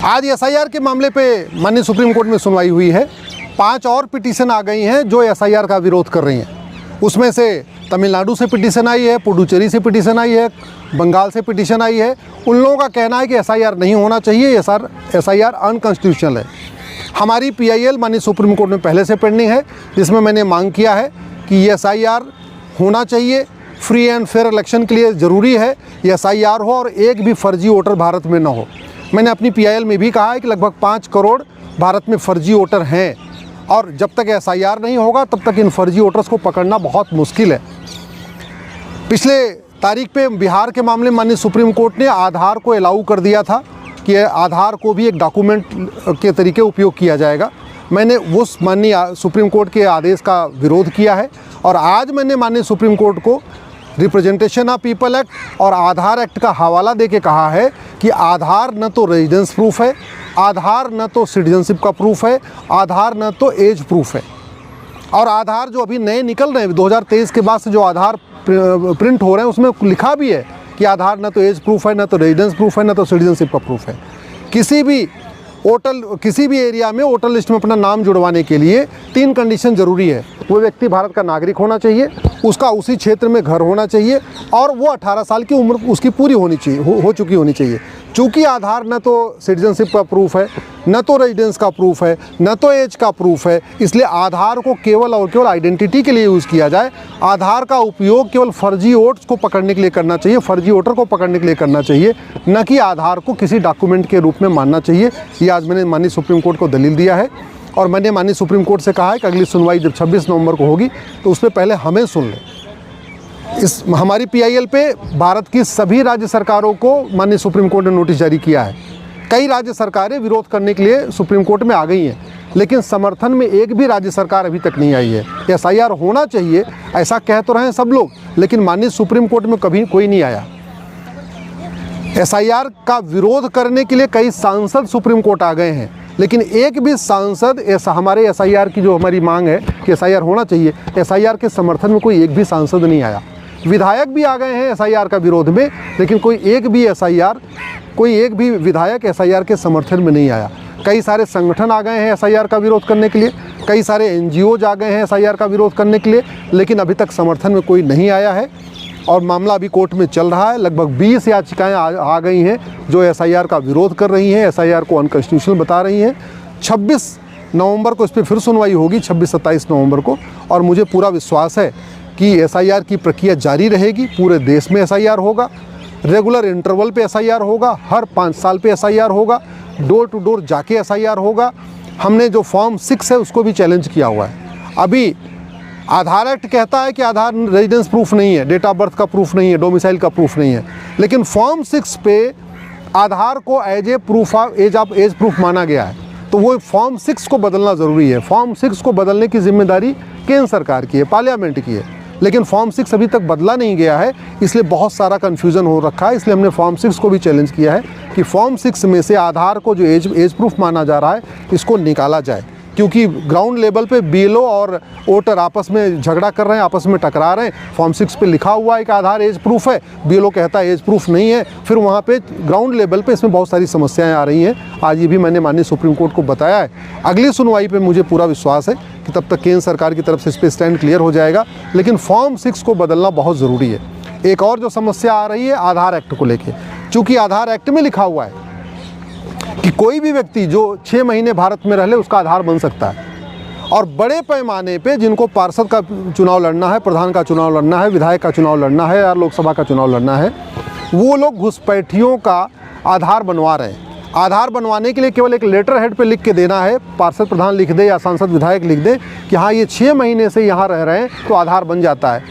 आज एसआईआर के मामले पे माननीय सुप्रीम कोर्ट में सुनवाई हुई है। 5 और पिटीशन आ गई हैं जो एसआईआर का विरोध कर रही हैं। उसमें से तमिलनाडु से पिटीशन आई है, पुडुचेरी से पिटीशन आई है, बंगाल से पिटीशन आई है। उन लोगों का कहना है कि एसआईआर नहीं होना चाहिए, एसआईआर अनकॉन्स्टिट्यूशनल है। हमारी पीआईएल माननीय सुप्रीम कोर्ट में पहले से पेंडिंग है, जिसमें मैंने मांग किया है कि ये एसआईआर होना चाहिए। फ्री एंड फेयर इलेक्शन के लिए ज़रूरी है ये एसआईआर हो और एक भी फर्जी वोटर भारत में न हो। मैंने अपनी पीआईएल में भी कहा है कि लगभग 5 करोड़ भारत में फर्जी वोटर हैं और जब तक एसआईआर नहीं होगा तब तक इन फर्जी वोटर्स को पकड़ना बहुत मुश्किल है। पिछले तारीख पे बिहार के मामले में माननीय सुप्रीम कोर्ट ने आधार को अलाउ कर दिया था कि आधार को भी एक डॉक्यूमेंट के तरीके उपयोग किया जाएगा। मैंने उस माननीय सुप्रीम कोर्ट के आदेश का विरोध किया है और आज मैंने माननीय सुप्रीम कोर्ट को रिप्रेजेंटेशन ऑफ पीपल एक्ट और आधार एक्ट का हवाला देके कहा है कि आधार न तो रेजिडेंस प्रूफ है, आधार न तो सिटीजनशिप का प्रूफ है, आधार न तो एज प्रूफ है। और आधार जो अभी नए निकल रहे हैं 2023 के बाद से जो आधार प्रिंट हो रहे हैं उसमें लिखा भी है कि आधार न तो एज प्रूफ है, न तो रेजिडेंस प्रूफ है, न तो सिटीजनशिप का प्रूफ है। किसी भी एरिया में वोटर लिस्ट में अपना नाम जुड़वाने के लिए 3 कंडीशन ज़रूरी है। वो व्यक्ति भारत का नागरिक होना चाहिए, उसका उसी क्षेत्र में घर होना चाहिए और वो 18 साल की उम्र उसकी पूरी होनी चाहिए, हो चुकी होनी चाहिए। चूँकि आधार न तो सिटीजनशिप का प्रूफ है, न तो रेजिडेंस का प्रूफ है, न तो एज का प्रूफ है, इसलिए आधार को केवल और केवल आइडेंटिटी के लिए यूज़ किया जाए। आधार का उपयोग केवल फर्जी वोट्स को पकड़ने के लिए करना चाहिए, फर्जी वोटर को पकड़ने के लिए करना चाहिए, न कि आधार को किसी डॉक्यूमेंट के रूप में मानना चाहिए। ये आज मैंने माननीय सुप्रीम कोर्ट को दलील दिया है और मैंने माननीय सुप्रीम कोर्ट से कहा है कि अगली सुनवाई जब 26 नवंबर को होगी तो उससे पहले हमें सुन लें। इस हमारी पीआईएल पे भारत की सभी राज्य सरकारों को माननीय सुप्रीम कोर्ट ने नोटिस जारी किया है। कई राज्य सरकारें विरोध करने के लिए सुप्रीम कोर्ट में आ गई हैं, लेकिन समर्थन में एक भी राज्य सरकार अभी तक नहीं आई है। एसआईआर होना चाहिए ऐसा कह तो रहे हैं सब लोग, लेकिन माननीय सुप्रीम कोर्ट में कभी कोई नहीं आया। एसआईआर का विरोध करने के लिए कई सांसद सुप्रीम कोर्ट आ गए हैं, लेकिन एक भी सांसद हमारे एसआईआर की जो हमारी मांग है कि एसआईआर होना चाहिए, एसआईआर के समर्थन में कोई एक भी सांसद नहीं आया। विधायक भी आ गए हैं एसआईआर का विरोध में, लेकिन कोई एक भी विधायक एसआईआर के समर्थन में नहीं आया। कई सारे संगठन आ गए हैं एसआईआर का विरोध करने के लिए, कई सारे एनजीओज आ गए हैं एसआईआर का विरोध करने के लिए, लेकिन अभी तक समर्थन में कोई नहीं आया है और मामला अभी कोर्ट में चल रहा है। लगभग 20 याचिकाएँ आ गई हैं जो एसआईआर का विरोध कर रही हैं, एसआईआर को अनकॉन्स्टिट्यूशनल बता रही हैं। 26 नवंबर को इस पर फिर सुनवाई होगी, 26-27 नवंबर को, और मुझे पूरा विश्वास है कि एसआईआर की प्रक्रिया जारी रहेगी। पूरे देश में एसआईआर होगा, रेगुलर इंटरवल पे एसआईआर होगा, हर 5 साल पे एसआईआर होगा, डोर टू डोर जाके एसआईआर होगा। हमने जो फॉर्म 6 है उसको भी चैलेंज किया हुआ है। अभी आधार एक्ट कहता है कि आधार रेजिडेंस प्रूफ नहीं है, डेट ऑफ बर्थ का प्रूफ नहीं है, डोमिसाइल का प्रूफ नहीं है, लेकिन फॉर्म 6 पे आधार को as a proof of age proof माना गया है। तो वो फॉर्म 6 को बदलना ज़रूरी है। फॉर्म 6 को बदलने की जिम्मेदारी केंद्र सरकार की है, पार्लियामेंट की है, लेकिन फॉर्म 6 अभी तक बदला नहीं गया है, इसलिए बहुत सारा कन्फ्यूज़न हो रखा है। इसलिए हमने फॉर्म 6 को भी चैलेंज किया है कि फॉर्म 6 में से आधार को जो एज प्रूफ माना जा रहा है इसको निकाला जाए, क्योंकि ग्राउंड लेवल पे बीएलओ और वोटर आपस में झगड़ा कर रहे हैं, आपस में टकरा रहे हैं। फॉर्म 6 पे लिखा हुआ है कि आधार एज प्रूफ है, बीएलओ कहता है एज प्रूफ नहीं है, फिर वहाँ पे ग्राउंड लेवल पे इसमें बहुत सारी समस्याएं आ रही हैं। आज ये भी मैंने माननीय सुप्रीम कोर्ट को बताया है। अगली सुनवाई पे मुझे पूरा विश्वास है कि तब तक केंद्र सरकार की तरफ से इस पर स्टैंड क्लियर हो जाएगा, लेकिन फॉर्म 6 को बदलना बहुत ज़रूरी है। एक और जो समस्या आ रही है आधार एक्ट को लेके, चूँकि आधार एक्ट में लिखा हुआ है कि कोई भी व्यक्ति जो 6 महीने भारत में रह ले उसका आधार बन सकता है, और बड़े पैमाने पे जिनको पार्षद का चुनाव लड़ना है, प्रधान का चुनाव लड़ना है, विधायक का चुनाव लड़ना है या लोकसभा का चुनाव लड़ना है, वो लोग घुसपैठियों का आधार बनवा रहे हैं। आधार बनवाने के लिए केवल एक लेटर हेड पे लिख के देना है, पार्षद प्रधान लिख दे या सांसद विधायक लिख दे कि हाँ ये 6 महीने से यहाँ रह रहे हैं, तो आधार बन जाता है।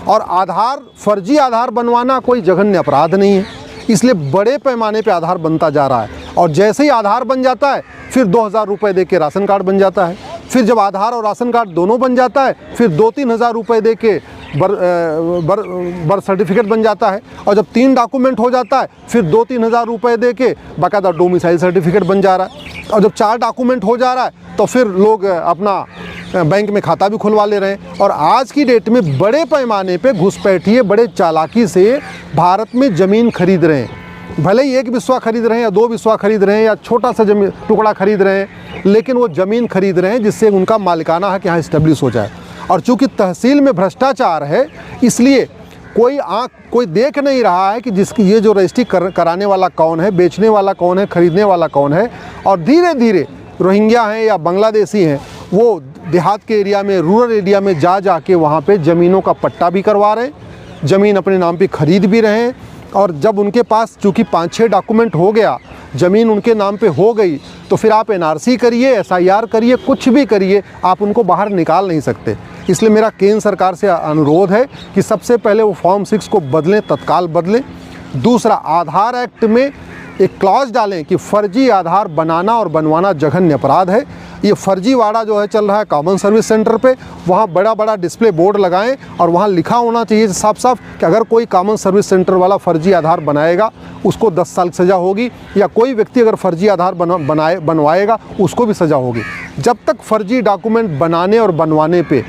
और आधार फर्जी आधार बनवाना कोई जघन्य अपराध नहीं है, इसलिए बड़े पैमाने पे आधार बनता जा रहा है। और जैसे ही आधार बन जाता है फिर 2000 रुपये दे के राशन कार्ड बन जाता है, फिर जब आधार और राशन कार्ड दोनों बन जाता है फिर 2-3 हज़ार रुपये दे के बर्थ सर्टिफिकेट बन जाता है, और जब 3 डॉक्यूमेंट हो जाता है फिर 2-3 हज़ार रुपये दे के बाकायदा डोमिसाइल सर्टिफिकेट बन जा रहा है, और जब 4 डॉक्यूमेंट हो जा रहा है तो फिर लोग अपना बैंक में खाता भी खुलवा ले रहे हैं। और आज की डेट में बड़े पैमाने पे घुसपैठिए बड़े चालाकी से भारत में ज़मीन खरीद रहे हैं। भले ही एक बिस्वा खरीद रहे हैं या 2 बिस्वा खरीद रहे हैं या छोटा सा जमीन टुकड़ा खरीद रहे हैं, लेकिन वो ज़मीन खरीद रहे हैं जिससे उनका मालिकाना हक यहाँ इस्टेब्लिश हो जाए। और चूँकि तहसील में भ्रष्टाचार है, इसलिए कोई देख नहीं रहा है कि जिसकी ये जो रजिस्ट्री कराने वाला कौन है, बेचने वाला कौन है, खरीदने वाला कौन है। और धीरे धीरे रोहिंग्या हैं या बांग्लादेशी हैं, वो देहात के एरिया में, रूरल एरिया में जा के वहाँ पे ज़मीनों का पट्टा भी करवा रहे हैं, ज़मीन अपने नाम पे खरीद भी रहे हैं। और जब उनके पास चूँकि 5-6 डॉक्यूमेंट हो गया, ज़मीन उनके नाम पे हो गई, तो फिर आप NRC करिए, SIR करिए, कुछ भी करिए, आप उनको बाहर निकाल नहीं सकते। इसलिए मेरा केंद्र सरकार से अनुरोध है कि सबसे पहले वो फॉर्म 6 को बदलें, तत्काल बदलें। दूसरा, आधार एक्ट में एक क्लॉज डालें कि फर्जी आधार बनाना और बनवाना जघन्य अपराध है। ये फर्जीवाड़ा जो है चल रहा है कॉमन सर्विस सेंटर पे, वहाँ बड़ा डिस्प्ले बोर्ड लगाएं और वहाँ लिखा होना चाहिए साफ साफ कि अगर कोई कॉमन सर्विस सेंटर वाला फर्जी आधार बनाएगा उसको 10 साल की सज़ा होगी, या कोई व्यक्ति अगर फर्जी आधार बनवाएगा उसको भी सज़ा होगी। जब तक फर्जी डॉक्यूमेंट बनाने और बनवाने पे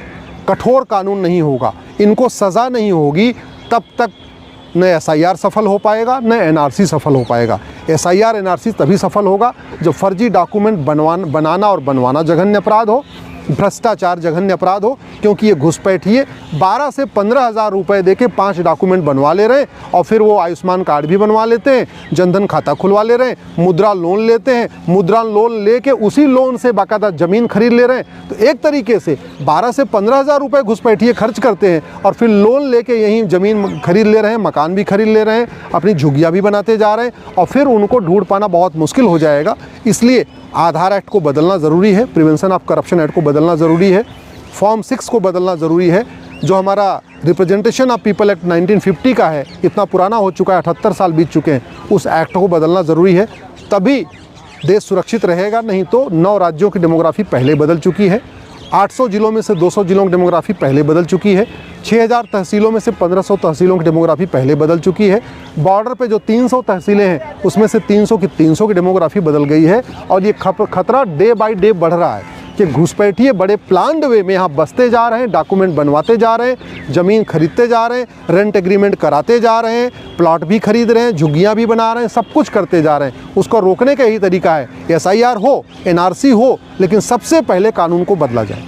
कठोर कानून नहीं होगा, इनको सज़ा नहीं होगी, तब तक न SIR सफल हो पाएगा, न NRC सफल हो पाएगा। SIR NRC तभी सफल होगा जब फर्जी डॉक्यूमेंट बनाना और बनवाना जघन्य अपराध हो, भ्रष्टाचार जघन्य अपराध हो। क्योंकि ये घुसपैठिए 12 से 15 हज़ार रुपये दे के 5 डॉक्यूमेंट बनवा ले रहे हैं, और फिर वो आयुष्मान कार्ड भी बनवा लेते हैं, जनधन खाता खुलवा ले रहे हैं, मुद्रा लोन लेते हैं, मुद्रा लोन लेके उसी लोन से बाकायदा ज़मीन खरीद ले रहे हैं। तो एक तरीके से 12 से 15 हज़ार रुपये घुसपैठिए खर्च करते हैं और फिर लोन लेके यहीं ज़मीन खरीद ले रहे हैं, मकान भी खरीद ले रहे हैं, अपनी झुग्गियाँ भी बनाते जा रहे हैं, और फिर उनको ढूंढ पाना बहुत मुश्किल हो जाएगा। इसलिए आधार एक्ट को बदलना ज़रूरी है, प्रिवेंशन ऑफ करप्शन एक्ट को बदलना ज़रूरी है, फॉर्म 6 को बदलना ज़रूरी है। जो हमारा रिप्रेजेंटेशन ऑफ पीपल एक्ट 1950 का है, इतना पुराना हो चुका है, 78 साल बीत चुके हैं, उस एक्ट को बदलना ज़रूरी है, तभी देश सुरक्षित रहेगा। नहीं तो 9 राज्यों की डेमोग्राफी पहले बदल चुकी है, 800 जिलों में से 200 जिलों की डेमोग्राफी पहले बदल चुकी है, 6000 तहसीलों में से 1500 तहसीलों की डेमोग्राफी पहले बदल चुकी है, बॉर्डर पे जो 300 तहसीलें हैं उसमें से 300 की डेमोग्राफी बदल गई है। और ये खतरा डे बाय डे बढ़ रहा है कि घुसपैठिए बड़े प्लान्ड वे में यहाँ बसते जा रहे हैं, डॉक्यूमेंट बनवाते जा रहे हैं, ज़मीन खरीदते जा रहे हैं, रेंट एग्रीमेंट कराते जा रहे हैं, प्लॉट भी खरीद रहे हैं, झुग्गियाँ भी बना रहे हैं, सब कुछ करते जा रहे हैं। उसको रोकने का यही तरीका है, SIR हो, NRC हो, लेकिन सबसे पहले कानून को बदला जाए।